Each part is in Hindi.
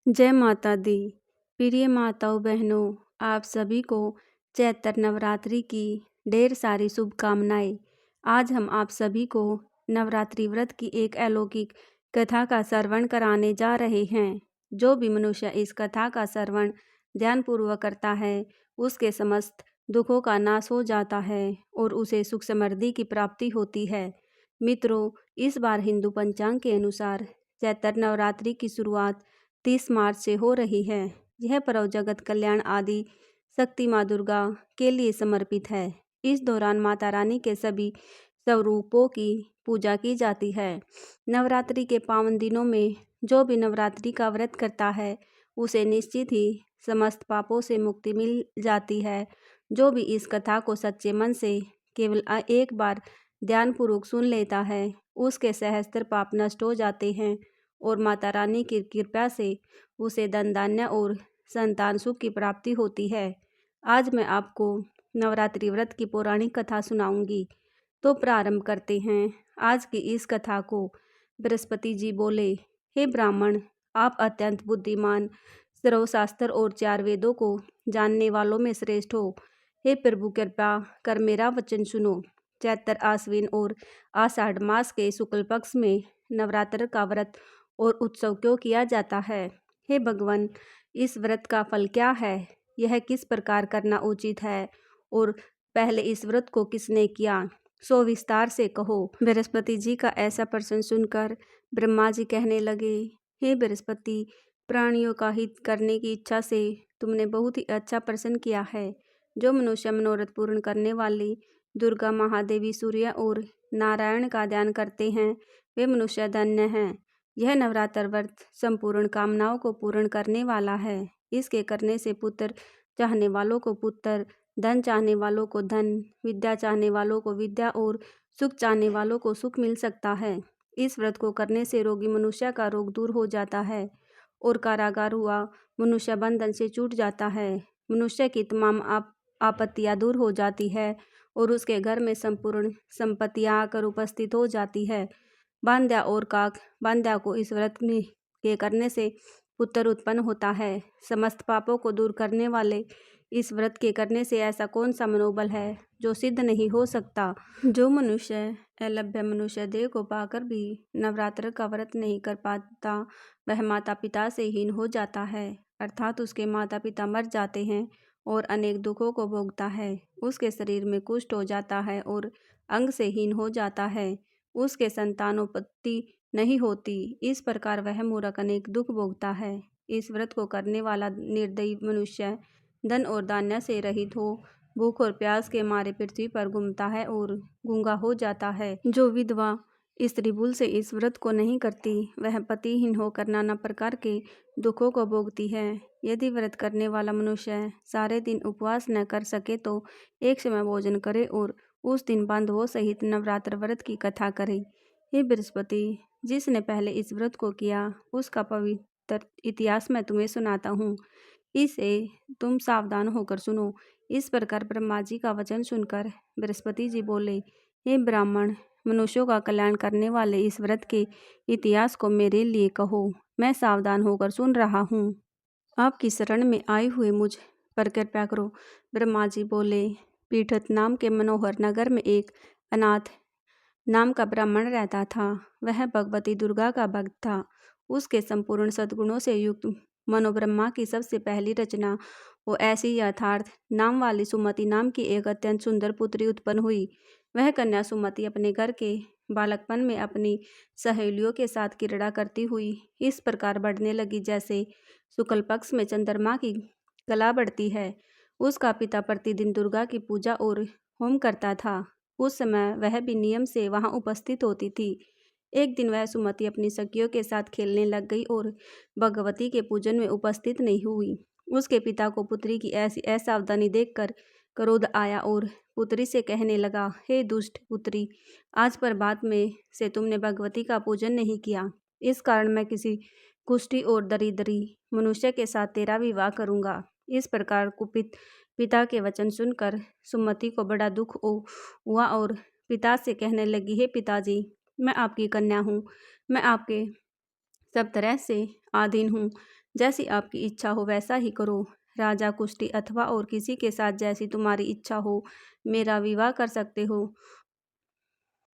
जय माता दी। प्रिय माताओं बहनों, आप सभी को चैत्र नवरात्रि की ढेर सारी शुभकामनाएं। आज हम आप सभी को नवरात्रि व्रत की एक अलौकिक कथा का श्रवण कराने जा रहे हैं। जो भी मनुष्य इस कथा का श्रवण ध्यानपूर्वक करता है, उसके समस्त दुखों का नाश हो जाता है और उसे सुख समृद्धि की प्राप्ति होती है। मित्रों, इस बार हिंदू पंचांग के अनुसार चैत्र नवरात्रि की शुरुआत 30 मार्च से हो रही है। यह पर्व जगत कल्याण आदि शक्ति माँ दुर्गा के लिए समर्पित है। इस दौरान माता रानी के सभी स्वरूपों की पूजा की जाती है। नवरात्रि के पावन दिनों में जो भी नवरात्रि का व्रत करता है, उसे निश्चित ही समस्त पापों से मुक्ति मिल जाती है। जो भी इस कथा को सच्चे मन से केवल एक बार ध्यानपूर्वक सुन लेता है, उसके सहस्त्र पाप नष्ट हो जाते हैं और माता रानी की कृपा से उसे धन धान्य और संतान सुख की प्राप्ति होती है। आज मैं आपको नवरात्रि व्रत की पौराणिक कथा सुनाऊंगी। तो प्रारंभ करते हैं आज की इस कथा को। बृहस्पति जी बोले, हे ब्राह्मण, आप अत्यंत बुद्धिमान, सर्वशास्त्र और 4 वेदों को जानने वालों में श्रेष्ठ हो। हे प्रभु, कृपा कर मेरा वचन सुनो। चैत्र आश्विन और आषाढ़ मास के शुक्ल पक्ष में नवरात्र का व्रत और उत्सव क्यों किया जाता है? हे भगवान, इस व्रत का फल क्या है? यह किस प्रकार करना उचित है? और पहले इस व्रत को किसने किया, सो विस्तार से कहो। बृहस्पति जी का ऐसा प्रश्न सुनकर ब्रह्मा जी कहने लगे, हे बृहस्पति, प्राणियों का हित करने की इच्छा से तुमने बहुत ही अच्छा प्रश्न किया है। जो मनुष्य मनोरथ पूर्ण करने वाली दुर्गा, महादेवी, सूर्य और नारायण का ध्यान करते हैं, वे मनुष्य धन्य हैं। यह नवरात्र व्रत संपूर्ण कामनाओं को पूर्ण करने वाला है। इसके करने से पुत्र चाहने वालों को पुत्र, धन चाहने वालों को धन, विद्या चाहने वालों को विद्या और सुख चाहने वालों को सुख मिल सकता है। इस व्रत को करने से रोगी मनुष्य का रोग दूर हो जाता है और कारागार हुआ मनुष्य बंधन से छूट जाता है। मनुष्य की तमाम आपत्तियां दूर हो जाती है और उसके घर में संपूर्ण संपत्तियां आकर उपस्थित हो जाती है। बांध्या और काक बांध्या को इस व्रत में के करने से पुत्र उत्पन्न होता है। समस्त पापों को दूर करने वाले इस व्रत के करने से ऐसा कौन सा मनोबल है जो सिद्ध नहीं हो सकता? जो मनुष्य अलभ्य मनुष्य देह को पाकर भी नवरात्र का व्रत नहीं कर पाता, वह माता पिता से हीन हो जाता है, अर्थात उसके माता पिता मर जाते हैं और अनेक दुखों को भोगता है। उसके शरीर में कुष्ठ हो जाता है और अंग से हीन हो जाता है। उसके संतानोत्पत्ति नहीं होती। इस प्रकार वह मूर्ख अनेक दुख भोगता है। इस व्रत को करने वाला निर्दयी मनुष्य धन और धान्य से रहित हो भूख और प्यास के मारे पृथ्वी पर घूमता है और गूंगा हो जाता है। जो विधवा स्त्री भूल से इस व्रत को नहीं करती, वह पतिहीन होकर नाना प्रकार के दुखों को भोगती है। यदि व्रत करने वाला मनुष्य सारे दिन उपवास न कर सके तो एक समय भोजन करे और उस दिन बांधवों सहित नवरात्र व्रत की कथा करे। हे बृहस्पति, जिसने पहले इस व्रत को किया, उसका पवित्र इतिहास मैं तुम्हें सुनाता हूँ। इसे तुम सावधान होकर सुनो। इस प्रकार ब्रह्मा जी का वचन सुनकर बृहस्पति जी बोले, हे ब्राह्मण, मनुष्यों का कल्याण करने वाले इस व्रत के इतिहास को मेरे लिए कहो। मैं सावधान होकर सुन रहा हूँ। आपकी शरण में आए हुए मुझ पर कृपा करो। ब्रह्मा जी बोले, पीठत नाम के मनोहर नगर में एक अनाथ नाम का ब्राह्मण रहता था। वह भगवती दुर्गा का भक्त था। उसके संपूर्ण सद्गुणों से युक्त मनोब्रह्मा की सबसे पहली रचना वो ऐसी यथार्थ नाम वाली सुमति नाम की एक अत्यंत सुंदर पुत्री उत्पन्न हुई। वह कन्या सुमति अपने घर के बालकपन में अपनी सहेलियों के साथ क्रीड़ा करती हुई इस प्रकार बढ़ने लगी जैसे शुक्ल पक्ष में चंद्रमा की कला बढ़ती है। उसका पिता प्रतिदिन दुर्गा की पूजा और होम करता था। उस समय वह भी नियम से वहां उपस्थित होती थी। एक दिन वह सुमति अपनी सखियों के साथ खेलने लग गई और भगवती के पूजन में उपस्थित नहीं हुई। उसके पिता को पुत्री की ऐसी असावधानी देखकर क्रोध आया और पुत्री से कहने लगा, हे दुष्ट पुत्री, आज प्रभात में से तुमने भगवती का पूजन नहीं किया। इस कारण मैं किसी कुष्ठी और दरिद्री मनुष्य के साथ तेरा विवाह करूंगा। इस प्रकार कुपित पिता के वचन सुनकर सुमति को बड़ा दुख हुआ और पिता से कहने लगी, हे पिताजी, मैं आपकी कन्या हूँ। मैं आपके सब तरह से आधीन हूँ। जैसी आपकी इच्छा हो वैसा ही करो। राजा, कुश्ती अथवा और किसी के साथ जैसी तुम्हारी इच्छा हो मेरा विवाह कर सकते हो।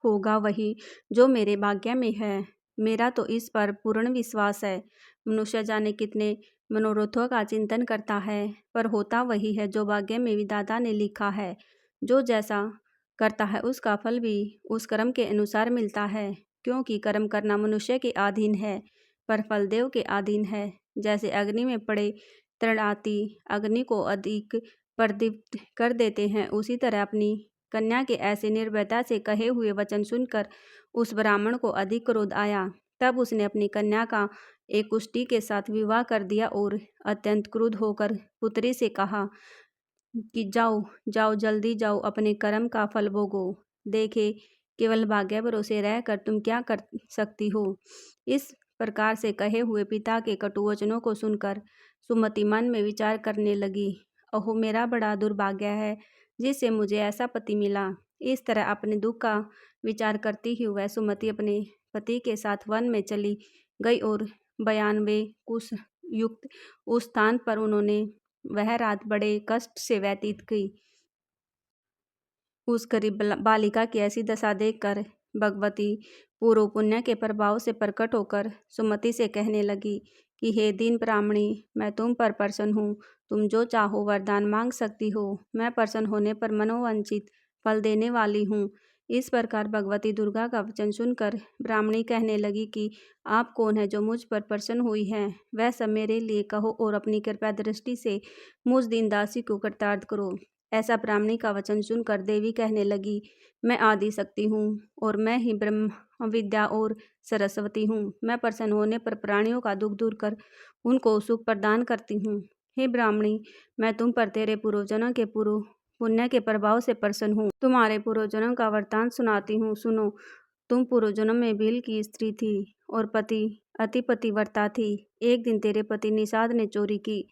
होगा वही जो मेरे भाग्य में है। मेरा तो इस पर पूर्ण विश्वास है। मनुष्य जाने कितने मनोरथों का चिंतन करता है, पर होता वही है जो भाग्य में विधाता ने लिखा है। जो जैसा करता है उसका फल भी उस कर्म के अनुसार मिलता है, क्योंकि कर्म करना मनुष्य के अधीन है, पर फल देव के अधीन है। जैसे अग्नि में पड़े तृणाती अग्नि को अधिक प्रदीप्त कर देते हैं, उसी तरह अपनी कन्या के ऐसे निर्भयता से कहे हुए वचन सुनकर उस ब्राह्मण को अधिक क्रोध आया। तब उसने अपनी कन्या का एक कुष्टी के साथ विवाह कर दिया और अत्यंत क्रुद्ध होकर पुत्री से कहा कि जाओ जाओ, जल्दी जाओ, अपने कर्म का फल भोगो। देखे केवल भाग्य भरोसे रहकर तुम क्या कर सकती हो। इस प्रकार से कहे हुए पिता के कटु वचनों को सुनकर सुमति मन में विचार करने लगी, अहो मेरा बड़ा दुर्भाग्य है जिससे मुझे ऐसा पति मिला। इस तरह अपने दुख का विचार करती ही वह सुमति अपने पति के साथ वन में चली गई और 92 कुश युक्त उस स्थान पर उन्होंने वह रात बड़े कष्ट से व्यतीत की। उस गरीब बालिका की ऐसी दशा देखकर भगवती पूर्व पुण्य के प्रभाव से प्रकट होकर सुमति से कहने लगी कि हे दीन ब्राह्मणी, मैं तुम पर प्रसन्न हूँ। तुम जो चाहो वरदान मांग सकती हो। मैं प्रसन्न होने पर मनोवांछित फल देने वाली हूँ। इस प्रकार भगवती दुर्गा का वचन सुनकर ब्राह्मणी कहने लगी कि आप कौन है जो मुझ पर प्रसन्न हुई है, वह सब मेरे लिए कहो और अपनी कृपा दृष्टि से मुझ दीन दासी को कृतार्थ करो। ऐसा ब्राह्मणी का वचन सुनकर देवी कहने लगी, मैं आदि शक्ति हूँ और मैं ही ब्रह्म विद्या और सरस्वती हूँ। मैं प्रसन्न होने पर प्राणियों का दुख दूर कर उनको सुख प्रदान करती हूँ। हे ब्राह्मणी, मैं तुम पर तेरे पूर्वजनों के पूर्व पुण्य के प्रभाव से प्रसन्न हूँ। तुम्हारे पूर्वजनों का वृत्तांत सुनाती हूँ, सुनो। तुम पूर्वजन्म में भील की स्त्री थी और पति अति पतिव्रता थी। एक दिन तेरे पति निषाद ने चोरी की।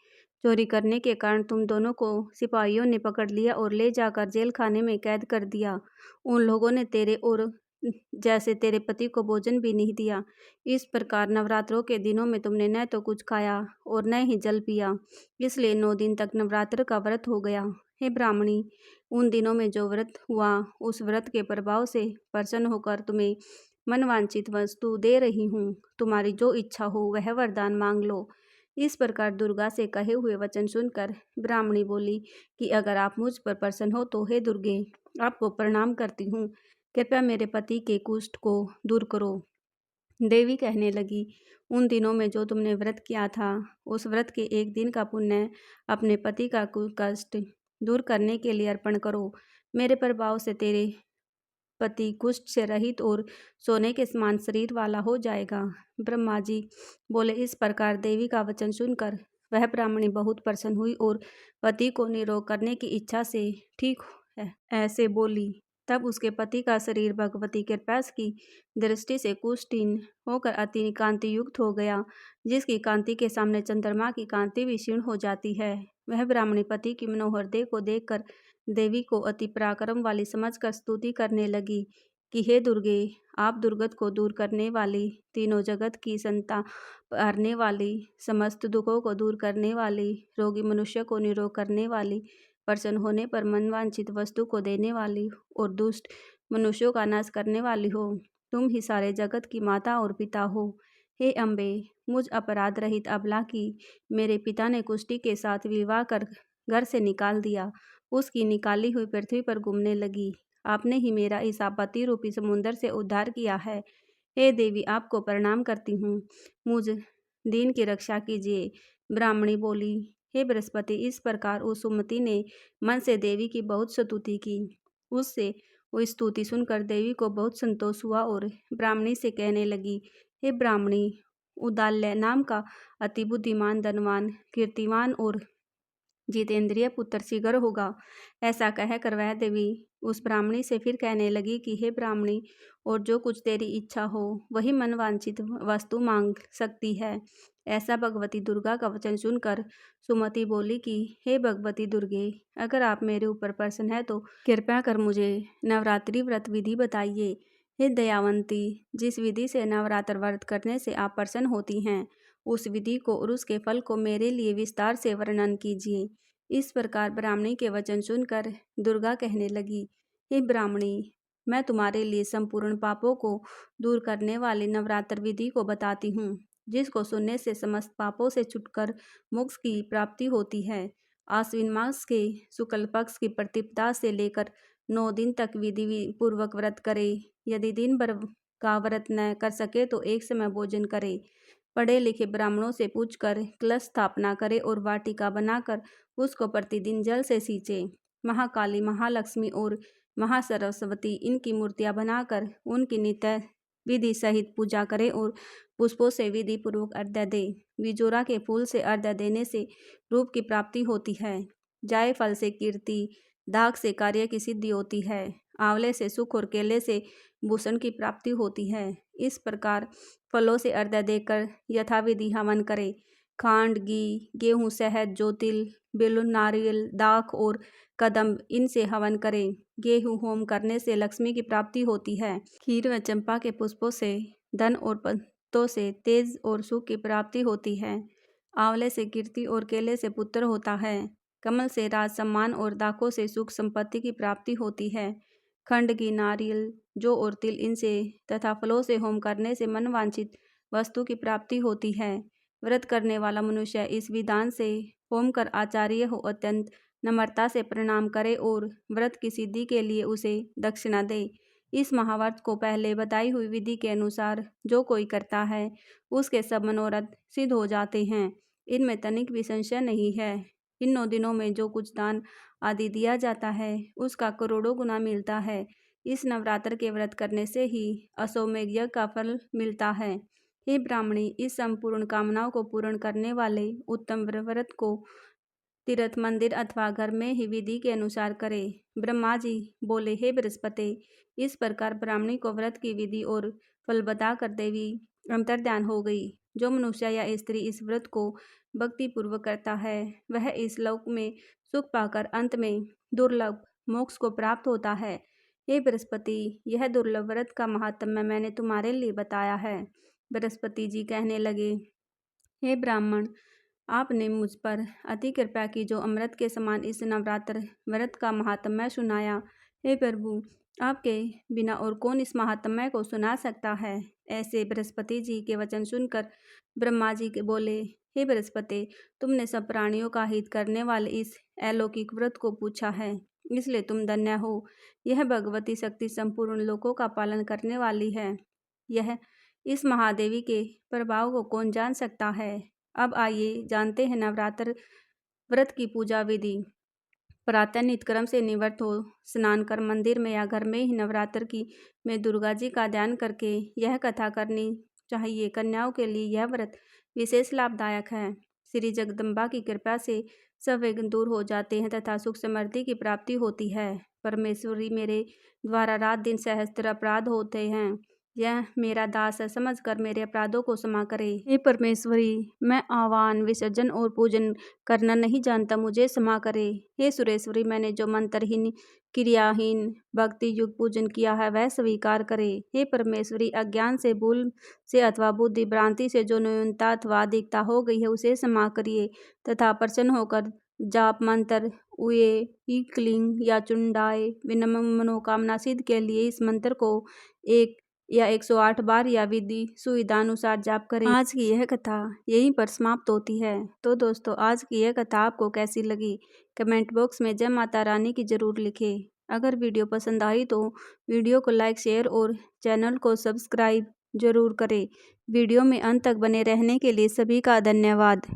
चोरी करने के कारण तुम दोनों को सिपाहियों ने पकड़ लिया और ले जाकर जेल खाने में कैद कर दिया। उन लोगों ने तेरे और जैसे तेरे पति को भोजन भी नहीं दिया। इस प्रकार नवरात्रों के दिनों में तुमने न तो कुछ खाया और न ही जल पिया, इसलिए 9 दिन तक नवरात्र का व्रत हो गया। हे ब्राह्मणी, उन दिनों में जो व्रत हुआ उस व्रत के प्रभाव से प्रसन्न होकर तुम्हें मनवांछित वस्तु दे रही हूँ। तुम्हारी जो इच्छा हो वह वरदान मांग लो। इस प्रकार दुर्गा से कहे हुए वचन सुनकर ब्राह्मणी बोली कि अगर आप मुझ पर प्रसन्न हो तो हे दुर्गे, आपको प्रणाम करती हूँ। कृपया मेरे पति के कुष्ठ को दूर करो। देवी कहने लगी, उन दिनों में जो तुमने व्रत किया था उस व्रत के एक दिन का पुण्य अपने पति का कष्ट दूर करने के लिए अर्पण करो। मेरे प्रभाव से तेरे पति कुष्ठ से रहित और सोने के समान शरीर वाला हो जाएगा। ब्रह्मा जी बोले। इस प्रकार देवी का वचन सुनकर वह ब्राह्मणी बहुत प्रसन्न हुई और पति को निरोग करने की इच्छा से ठीक है ऐसे बोली। तब उसके पति का शरीर भगवती कृपा की दृष्टि से कुष्ठहीन होकर अति कांति युक्त हो गया, जिसकी कांति के सामने चंद्रमा की कांति भी क्षीण हो जाती है। वह ब्राह्मणी पति की मनोहर देह को देखकर देवी को अति पराक्रम वाली समझकर स्तुति करने लगी कि हे दुर्गे, आप दुर्गत को दूर करने वाली, तीनों जगत की संता हारने वाली, समस्त दुखों को दूर करने वाली, रोगी मनुष्य को निरोग करने वाली, प्रसन्न होने पर मनवांछित वस्तु को देने वाली और दुष्ट मनुष्यों का नाश करने वाली हो। तुम ही सारे जगत की माता और पिता हो। हे अम्बे, मुझ अपराध रहित अबला की मेरे पिता ने कुष्टी के साथ विवाह कर घर से निकाल दिया। उसकी निकाली हुई पृथ्वी पर घूमने लगी। आपने ही मेरा इस आपत्ति रूपी समुद्र से उद्धार किया है। हे देवी, आपको प्रणाम करती हूँ। मुझ दीन की रक्षा कीजिए। ब्राह्मणी बोली, हे बृहस्पति। इस प्रकार उस सुमति ने मन से देवी की बहुत स्तुति की। उससे वो स्तुति सुनकर देवी को बहुत संतोष हुआ और ब्राह्मणी से कहने लगी, हे ब्राह्मणी, उदाल्य नाम का अति बुद्धिमान, धनवान, कीर्तिवान और जितेंद्रिय पुत्र शीघ्र होगा। ऐसा कहकर वह देवी उस ब्राह्मणी से फिर कहने लगी कि हे ब्राह्मणी, और जो कुछ तेरी इच्छा हो वही मनवांछित वस्तु मांग सकती है। ऐसा भगवती दुर्गा का वचन सुनकर सुमति बोली कि हे भगवती दुर्गे, अगर आप मेरे ऊपर प्रसन्न है तो कृपया कर मुझे नवरात्रि व्रत विधि बताइए। हे दयावंती, जिस विधि से नवरात्र व्रत करने से आप प्रसन्न होती हैं उस विधि को और उसके फल को मेरे लिए विस्तार से वर्णन कीजिए। इस प्रकार ब्राह्मणी के वचन सुनकर दुर्गा कहने लगी, हे ब्राह्मणी, मैं तुम्हारे लिए संपूर्ण पापों को दूर करने वाली नवरात्र विधि को बताती हूँ, जिसको सुनने से समस्त पापों से छुटकर मोक्ष की प्राप्ति होती है। आश्विन मास के शुक्ल पक्ष की प्रतिपदा से लेकर 9 दिन तक विधि पूर्वक व्रत करे। यदि दिन भर का व्रत न कर सके तो एक समय भोजन करे। पढ़े लिखे ब्राह्मणों से पूछकर कलश स्थापना करे और वाटिका बनाकर उसको प्रतिदिन जल से सींचे। महाकाली, महालक्ष्मी और महासरस्वती इनकी मूर्तियां बनाकर उनकी नित्य विधि सहित पूजा करे और पुष्पों से विधि पूर्वक अर्घ्य दे। विजोरा के फूल से अर्घ्य देने से रूप की प्राप्ति होती है। जायफल से कीर्ति, दाग से कार्य की सिद्धि होती है। आंवले से सुख और केले से भूषण की प्राप्ति होती है। इस प्रकार फलों से अर्घ्य देकर यथाविधि हवन करे। खांड, घी, गेहूँ, शहद, ज्योतिल, बेल, नारियल, दाख और कदम्ब इनसे हवन करें। गेहूँ होम करने से लक्ष्मी की प्राप्ति होती है। खीर व चंपा के पुष्पों से धन और पत्तों से तेज और सुख की प्राप्ति होती है। आंवले से कीर्ति और केले से पुत्र होता है। कमल से राज सम्मान और दाखों से सुख संपत्ति की प्राप्ति होती है। खंड, घी, नारियल, जौ और तिल इनसे तथा फलों से होम करने से मनवांछित वस्तु की प्राप्ति होती है। व्रत करने वाला मनुष्य इस विधान से होम कर आचार्य हो अत्यंत नम्रता से प्रणाम करे और व्रत की सिद्धि के लिए उसे दक्षिणा दे। इस महाव्रत को पहले बताई हुई विधि के अनुसार जो कोई करता है उसके सब मनोरथ सिद्ध हो जाते हैं। इनमें तनिक भी संशय नहीं है। इन 9 दिनों में जो कुछ दान आदि दिया जाता है उसका करोड़ों गुना मिलता है। इस नवरात्र के व्रत करने से ही अश्वमेध यज्ञ का फल मिलता है। हे ब्राह्मणी, इस संपूर्ण कामनाओं को पूर्ण करने वाले उत्तम व्रत को तीर्थ, मंदिर अथवा घर में ही विधि के अनुसार करे। ब्रह्मा जी बोले, हे बृहस्पति, इस प्रकार ब्राह्मणी को व्रत की विधि और फल बताकर देवी अंतर्ध्यान हो गई। जो मनुष्य या स्त्री इस व्रत को भक्ति पूर्वक करता है वह इस लोक में सुख पाकर अंत में दुर्लभ मोक्ष को प्राप्त होता है। हे बृहस्पति, यह दुर्लभ व्रत का महात्म्य मैंने तुम्हारे लिए बताया है। बृहस्पति जी कहने लगे, हे ब्राह्मण, आपने मुझ पर अति कृपा की जो अमृत के समान इस नवरात्र व्रत का महात्म्य सुनाया। हे प्रभु, आपके बिना और कौन इस महात्म्य को सुना सकता है। ऐसे बृहस्पति जी के वचन सुनकर ब्रह्मा जी के बोले, हे बृहस्पति, तुमने सब प्राणियों का हित करने वाले इस अलौकिक व्रत को पूछा है, इसलिए तुम धन्य हो। यह भगवती शक्ति संपूर्ण लोकों का पालन करने वाली है। यह इस महादेवी के प्रभाव को कौन जान सकता है। अब आइए जानते हैं नवरात्र व्रत की पूजा विधि। प्रातः नित्यक्रम से निवृत्त हो स्नान कर मंदिर में या घर में ही नवरात्र की में दुर्गा जी का ध्यान करके यह कथा करनी चाहिए। कन्याओं के लिए यह व्रत विशेष लाभदायक है। श्री जगदम्बा की कृपा से सब विघ्न दूर हो जाते हैं तथा सुख समृद्धि की प्राप्ति होती है। परमेश्वरी मेरे द्वारा रात दिन सहस्त्र अपराध होते हैं, यह मेरा दास है, समझकर मेरे अपराधों को क्षमा करे। हे परमेश्वरी, मैं आह्वान, विसर्जन और पूजन करना नहीं जानता, मुझे क्षमा करे। हे सुरेश्वरी, मैंने जो मंत्रहीन, क्रियाहीन, भक्ति युक्त पूजन किया है वह स्वीकार करे। हे परमेश्वरी, अज्ञान से, भूल से अथवा बुद्धि भ्रांति से जो न्यूनता अथवा अधिकता हो गई है उसे क्षमा करिए तथा प्रसन्न होकर जाप मंत्र उये ही क्लीं या चुंडाए विनम्र मनोकामना सिद्ध के लिए इस मंत्र को 1 या 108 बार या विधि सुविधानुसार जाप करें। आज की यह कथा यहीं पर समाप्त होती है। तो दोस्तों, आज की यह कथा आपको कैसी लगी कमेंट बॉक्स में जय माता रानी की जरूर लिखें। अगर वीडियो पसंद आई तो वीडियो को लाइक, शेयर और चैनल को सब्सक्राइब जरूर करें। वीडियो में अंत तक बने रहने के लिए सभी का धन्यवाद।